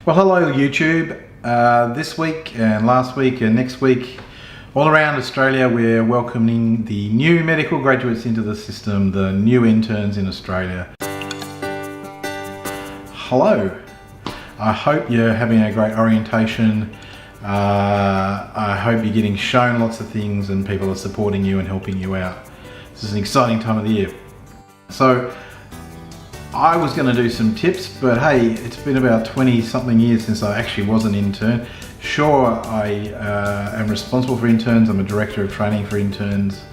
Well, hello YouTube. This week and last week and next week, all around Australia, we're welcoming the new medical graduates into the system, the new interns in Australia. Hello. I hope you're having a great orientation. I hope you're getting shown lots of things and people are supporting you and helping you out. This is an exciting time of the year. So, I was going to do some tips, but hey, it's been about 20 something years since I actually was an intern. Sure, I am responsible for interns, I'm a director of training for interns.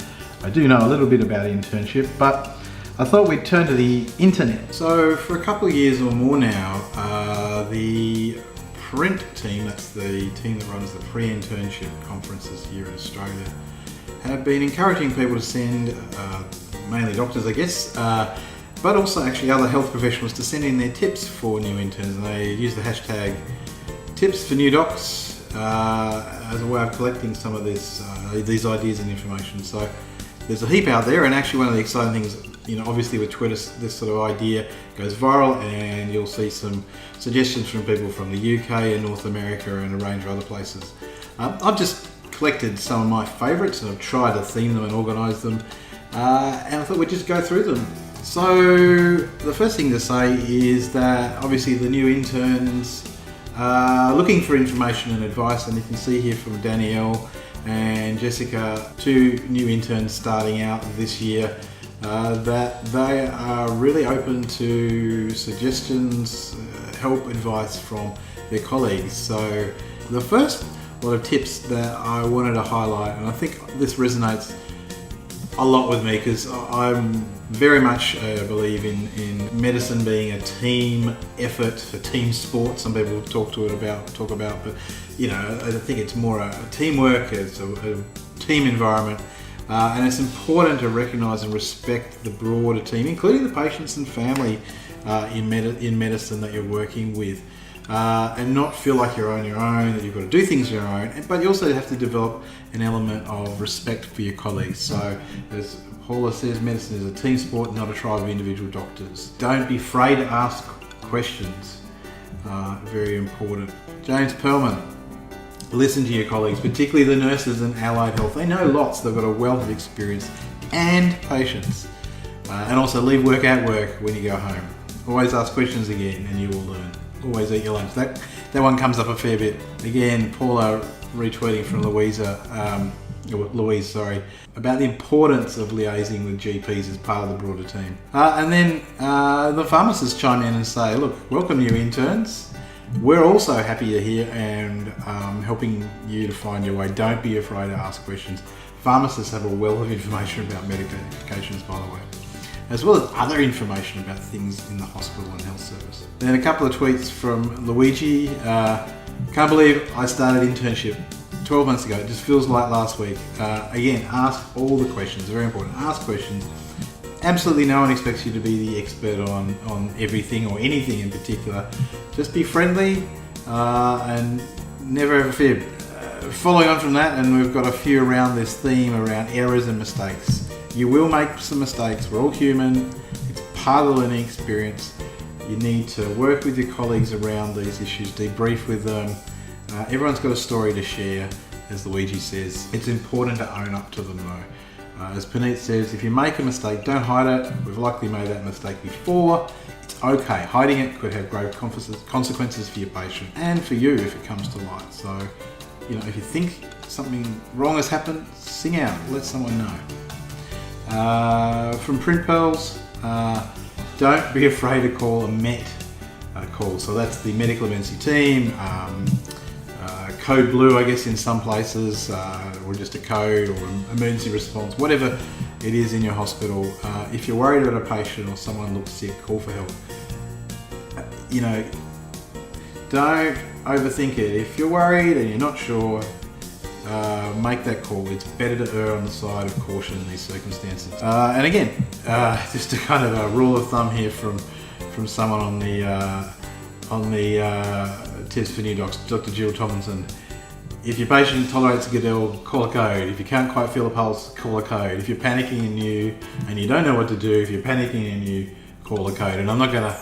I do know a little bit about internship, but I thought we'd turn to the internet. So for a couple of years or more now, the print team, that's the team that runs the pre-internship conferences here in Australia, have been encouraging people to send, mainly doctors I guess, but also actually other health professionals to send in their tips for new interns, and they use the hashtag tipsfornewdocs as a way of collecting some of these ideas and information. So there's a heap out there, and actually one of the exciting things, obviously with Twitter, this sort of idea goes viral and you'll see some suggestions from people from the UK and North America and a range of other places. I've just collected some of my favourites and I've tried to theme them and organise them, and I thought we'd just go through them. So the first thing to say is that obviously the new interns are looking for information and advice, and you can see here from Danielle and Jessica, two new interns starting out this year, that they are really open to suggestions, help, advice from their colleagues. So the first lot of tips that I wanted to highlight, and I think this resonates a lot with me because I'm very much believe in medicine being a team effort, a team sport. Some people talk about, but I think it's more a teamwork, it's a team environment, and it's important to recognise and respect the broader team, including the patients and family in medicine that you're working with. And not feel like you're on your own, that you've got to do things on your own, but you also have to develop an element of respect for your colleagues. So, as Paula says, medicine is a team sport, not a tribe of individual doctors. Don't be afraid to ask questions, very important. James Perlman, listen to your colleagues, particularly the nurses and allied health. They know lots, they've got a wealth of experience and patience. And also leave work at work when you go home. Always ask questions again and you will learn. Always eat your lunch. That one comes up a fair bit. Again, Paula retweeting from Louise, about the importance of liaising with GPs as part of the broader team. And then the pharmacists chime in and say, look, welcome new interns. We're also happy you're here and helping you to find your way. Don't be afraid to ask questions. Pharmacists have a wealth of information about medications, by the way, as well as other information about things in the hospital and health service. Then a couple of tweets from Luigi. Can't believe I started internship 12 months ago. It just feels like last week. Again, ask all the questions. Very important. Ask questions. Absolutely no one expects you to be the expert on everything or anything in particular. Just be friendly and never ever fib. Following on from that, and we've got a few around this theme around errors and mistakes. You will make some mistakes, we're all human, it's part of the learning experience. You need to work with your colleagues around these issues, debrief with them. Everyone's got a story to share, as Luigi says. It's important to own up to them though. As Puneet says, if you make a mistake, don't hide it. We've likely made that mistake before. It's okay. Hiding it could have grave consequences for your patient and for you if it comes to light. So, if you think something wrong has happened, sing out, let someone know. From Print Pearls, don't be afraid to call a MET call. So that's the medical emergency team, code blue I guess in some places, or just a code or emergency response, whatever it is in your hospital. If you're worried about a patient or someone looks sick, call for help. Don't overthink it. If you're worried and you're not sure, make that call. It's better to err on the side of caution in these circumstances. And again, just a kind of a rule of thumb here from someone on the Tips for New Docs, Dr. Jill Tomlinson. If your patient tolerates a Goodell, call a code. If you can't quite feel a pulse, call a code. If you're panicking and you don't know what to do, if you're panicking and you call a code. And I'm not going to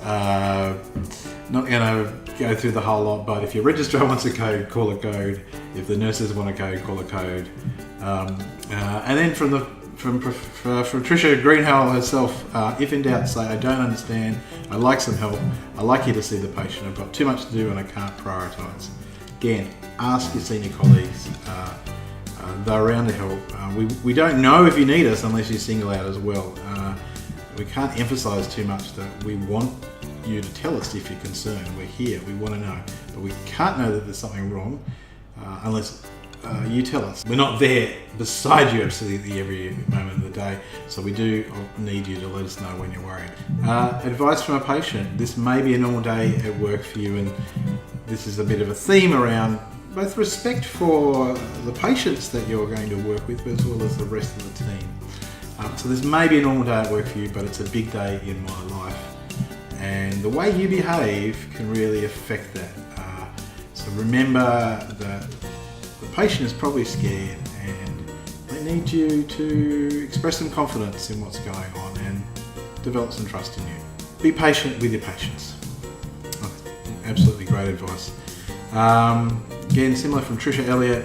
Not going to go through the whole lot, but if your registrar wants a code, call a code. If the nurses want a code, call a code. And then from Tricia Greenhalgh herself, if in doubt, say, I don't understand, I'd like some help, I'd like you to see the patient, I've got too much to do and I can't prioritise. Again, ask your senior colleagues. They're around to help. We don't know if you need us unless you single out as well. We can't emphasise too much that we want you to tell us if you're concerned. We're here, we want to know. But we can't know that there's something wrong unless you tell us. We're not there beside you absolutely every moment of the day, so we do need you to let us know when you're worried. Advice from a patient. This may be a normal day at work for you, and this is a bit of a theme around both respect for the patients that you're going to work with, as well as the rest of the team. So this may be a normal day at work for you, but it's a big day in my life. And the way you behave can really affect that. So remember that the patient is probably scared and they need you to express some confidence in what's going on and develop some trust in you. Be patient with your patients. Absolutely great advice. Again, similar from Tricia Elliott,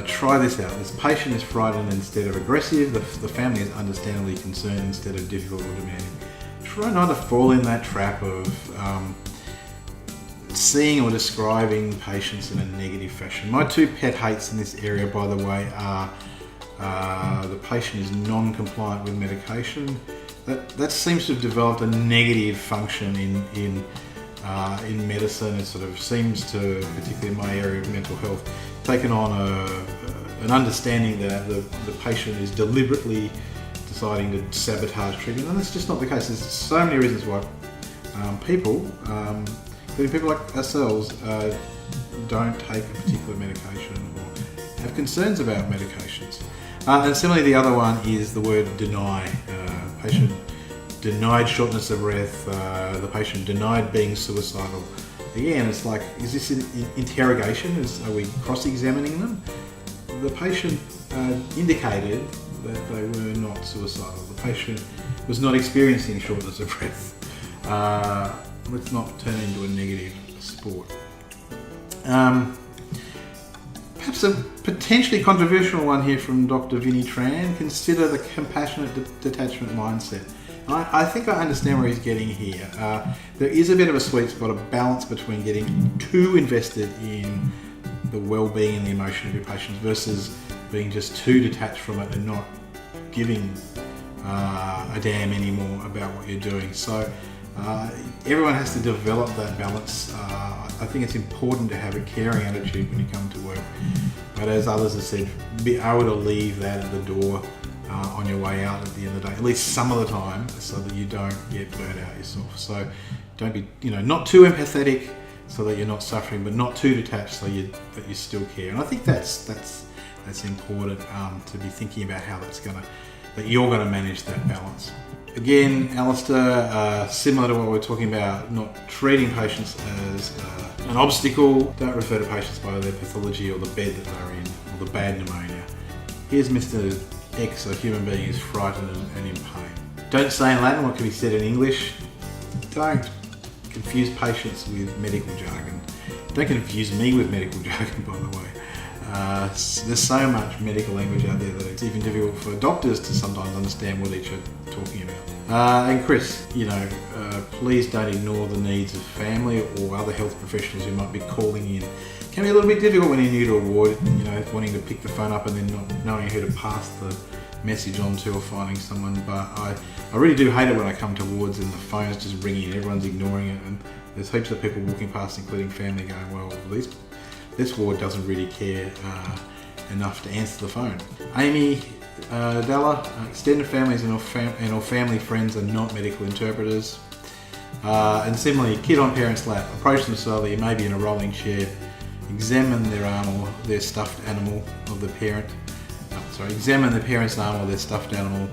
try this out. This patient is frightened instead of aggressive. The family is understandably concerned instead of difficult or demanding. Try not to fall in that trap of seeing or describing patients in a negative fashion. My two pet hates in this area, by the way, are the patient is non-compliant with medication. That seems to have developed a negative function in medicine. It sort of seems to, particularly in my area of mental health, taken on an understanding that the patient is deliberately deciding to sabotage treatment, and that's just not the case. There's so many reasons why people, including people like ourselves, don't take a particular medication or have concerns about medications. And similarly, the other one is the word deny. Patient denied shortness of breath, the patient denied being suicidal. Again, it's like, is this an interrogation? Are we cross-examining them? The patient indicated that they were not suicidal. The patient was not experiencing shortness of breath. Let's not turn it into a negative sport. Perhaps a potentially controversial one here from Dr. Vinnie Tran. Consider the compassionate detachment mindset. I think I understand where he's getting here. There is a bit of a sweet spot, a balance between getting too invested in the well-being and the emotion of your patients versus being just too detached from it and not giving a damn anymore about what you're doing. So everyone has to develop that balance. I think it's important to have a caring attitude when you come to work, but as others have said, be able to leave that at the door on your way out at the end of the day, at least some of the time, so that you don't get burnt out yourself. So don't be, not too empathetic so that you're not suffering, but not too detached so that you still care. And I think that's important to be thinking about how that you're going to manage that balance. Again, Alistair, similar to what we're talking about, not treating patients as an obstacle. Don't refer to patients by their pathology or the bed that they're in or the bad pneumonia. Here's Mr. X, a human being, is frightened and in pain. Don't say in Latin what can be said in English. Don't confuse patients with medical jargon. Don't confuse me with medical jargon, by the way. There's so much medical language out there that it's even difficult for doctors to sometimes understand what each are talking about. And Chris, please don't ignore the needs of family or other health professionals who might be calling in. It can be a little bit difficult when you're new to a ward, wanting to pick the phone up and then not knowing who to pass the message on to or finding someone. But I really do hate it when I come to wards and the phone is just ringing and everyone's ignoring it, and there's heaps of people walking past, including family, going, well, this ward doesn't really care enough to answer the phone. Amy Della, extended families and or family friends are not medical interpreters. And similarly, kid on parent's lap, approach them slowly, maybe in a rolling chair, examine their arm or their stuffed animal of the parent. Examine the parent's arm or their stuffed animal.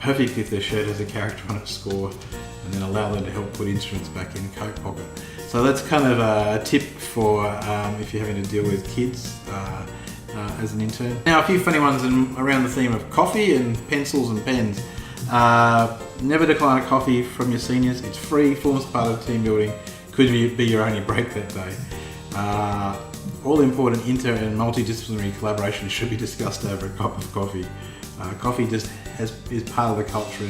Perfect if their shirt has a character on its score, and then allow them to help put instruments back in the coat pocket. So that's kind of a tip for if you're having to deal with kids as an intern. Now, a few funny ones around the theme of coffee and pencils and pens. Never decline a coffee from your seniors. It's free, forms part of team building. Could be your only break that day. All important inter and multidisciplinary collaboration should be discussed over a cup of coffee. Coffee just is part of the culture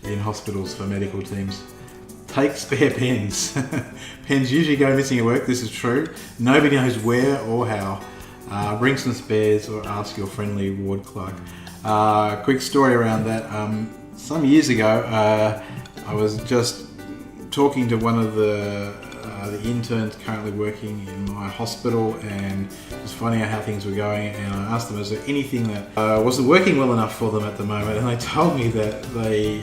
in hospitals for medical teams. Take spare pens. Pens usually go missing at work, this is true. Nobody knows where or how. Bring some spares or ask your friendly ward clerk. Quick story around that. Some years ago, I was just talking to one of the interns currently working in my hospital and just finding out how things were going, and I asked them, is there anything that wasn't working well enough for them at the moment, and they told me that they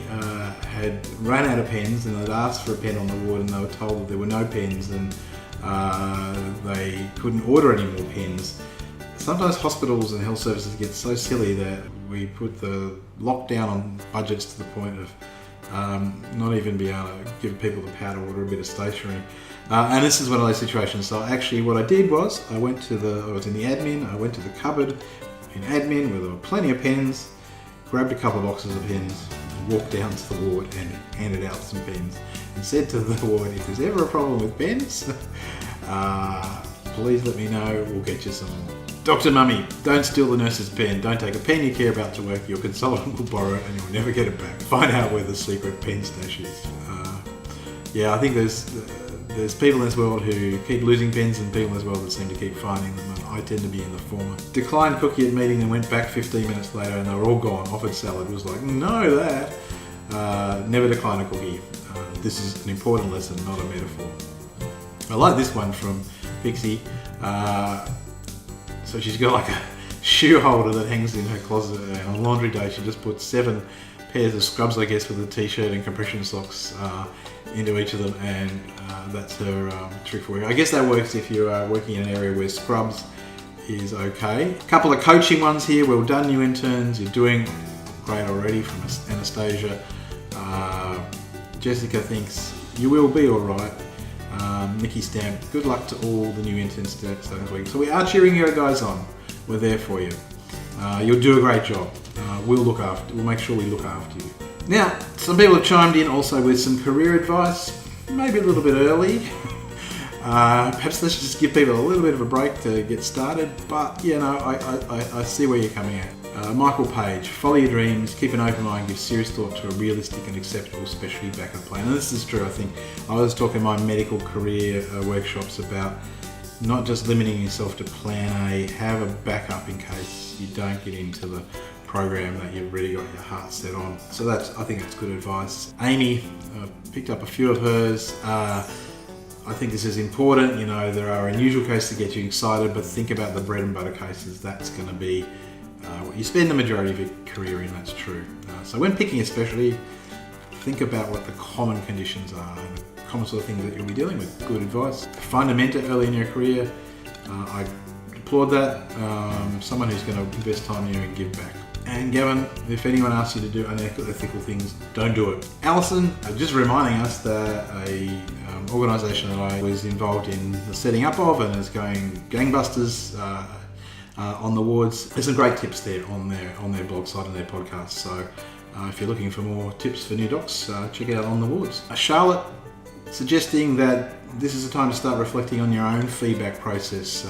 had run out of pens and they'd asked for a pen on the ward and they were told that there were no pens and they couldn't order any more pens. Sometimes hospitals and health services get so silly that we put the lockdown on budgets to the point of not even be able to give people the power to order a bit of stationery. And this is one of those situations. So actually what I did was I was in the admin, I went to the cupboard in admin where there were plenty of pens, grabbed a couple of boxes of pens, and walked down to the ward and handed out some pens and said to the ward, if there's ever a problem with pens, please let me know, we'll get you some more. Dr. Mummy, don't steal the nurse's pen. Don't take a pen you care about to work. Your consultant will borrow it and you'll never get it back. Find out where the secret pen stash is. I think there's people in this world who keep losing pens and people in this world that seem to keep finding them, and I tend to be in the former. Declined cookie at meeting and went back 15 minutes later and they were all gone. Offered salad. Was like, no that. Never decline a cookie. This is an important lesson, not a metaphor. I like this one from Pixie. So she's got like a shoe holder that hangs in her closet, and on laundry day she just puts 7 pairs of scrubs, I guess, with a t-shirt and compression socks into each of them, and that's her trick for you. I guess that works if you are working in an area where scrubs is okay. A couple of coaching ones here. Well done, new interns. You're doing great already, from Anastasia. Jessica thinks you will be all right. Nikki Stamp, good luck to all the new interns starting this week. So we are cheering you guys on. We're there for you. You'll do a great job. We'll make sure we look after you. Now, some people have chimed in also with some career advice, maybe a little bit early. Perhaps let's just give people a little bit of a break to get started, but I see where you're coming at. Michael Page, follow your dreams, keep an open mind, give serious thought to a realistic and acceptable specialty backup plan. And this is true, I think. I was talking in my medical career workshops about not just limiting yourself to plan A, have a backup in case you don't get into the program that you've really got your heart set on. So I think that's good advice. Amy, picked up a few of hers. I think this is important. There are unusual cases to get you excited, but think about the bread and butter cases. That's going to be what you spend the majority of your career in, that's true. So when picking a specialty, think about what the common conditions are, and the common sort of things that you'll be dealing with. Good advice. Find a mentor early in your career. I applaud that. Someone who's going to invest time in you and give back. And Gavin, if anyone asks you to do unethical things, don't do it. Alison, just reminding us that a organisation that I was involved in the setting up of and is going gangbusters on the wards. There's some great tips there on their blog site and their podcast. So if you're looking for more tips for new docs, check it out on the wards. Charlotte, suggesting that this is a time to start reflecting on your own feedback process.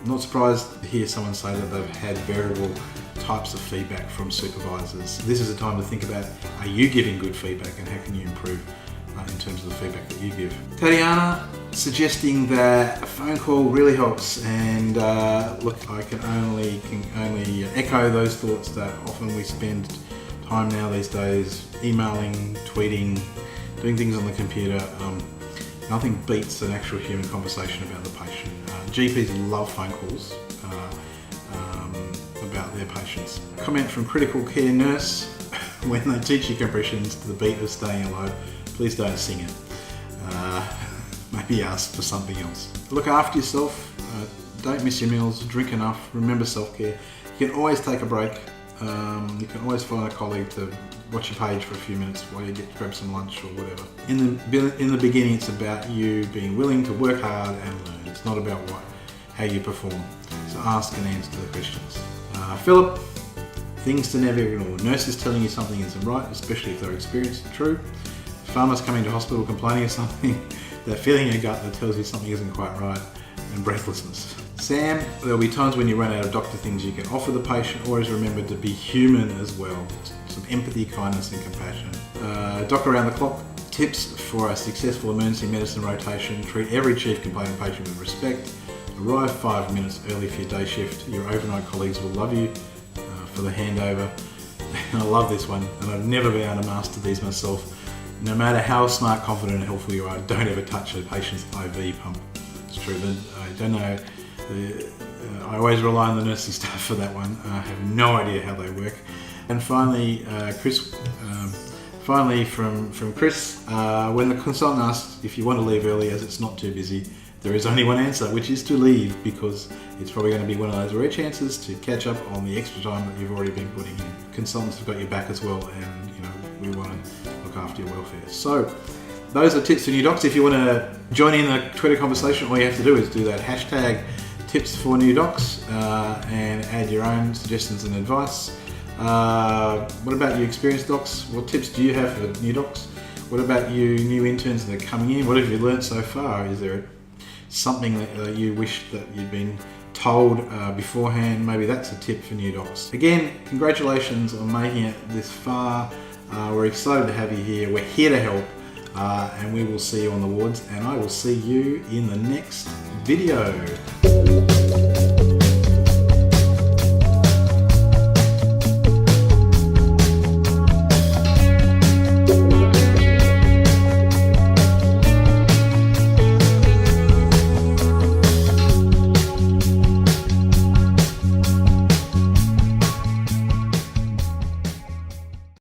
Not surprised to hear someone say that they've had variable types of feedback from supervisors. This is a time to think about, are you giving good feedback and how can you improve in terms of the feedback that you give. Tatiana, suggesting that a phone call really helps, and look, I can only echo those thoughts that often we spend time now these days emailing, tweeting, doing things on the computer. Nothing beats an actual human conversation about the patient. GPs love phone calls about their patients. Comment from critical care nurse, when they teach you compressions to the beat of Staying Alive, please don't sing it. Maybe ask for something else. Look after yourself, don't miss your meals, drink enough, remember self-care. You can always take a break. You can always find a colleague to watch your page for a few minutes while you grab some lunch or whatever. In the beginning, it's about you being willing to work hard and learn. It's not about how you perform. So ask and answer the questions. Philip, things to never ignore. Nurses telling you something isn't right, especially if they're experienced and true. Farmers coming to hospital complaining of something. That feeling in your gut that tells you something isn't quite right. And breathlessness. Sam, there'll be times when you run out of doctor things you can offer the patient. Always remember to be human as well. Some empathy, kindness and compassion. Doc around the clock. Tips for a successful emergency medicine rotation. Treat every chief complaining patient with respect. Arrive 5 minutes early for your day shift. Your overnight colleagues will love you for the handover. I love this one, and I've never been able to master these myself. No matter how smart, confident and helpful you are, don't ever touch a patient's IV pump. It's true, but I don't know. I always rely on the nursing staff for that one. I have no idea how they work. And finally, Chris. Finally, from Chris, when the consultant asks if you want to leave early as it's not too busy, there is only one answer, which is to leave, because it's probably going to be one of those rare chances to catch up on the extra time that you've already been putting in. Consultants have got your back as well, and we want to look after your welfare. So those are tips for new docs. If you want to join in the Twitter conversation, all you have to do is do that hashtag tipsfornewdocs and add your own suggestions and advice. What about you experienced docs? What tips do you have for new docs? What about you new interns that are coming in? What have you learned so far? Is there something that you wish that you'd been told beforehand? Maybe that's a tip for new docs. Again, congratulations on making it this far. We're excited to have you here. We're here to help, and we will see you on the wards, and I will see you in the next video.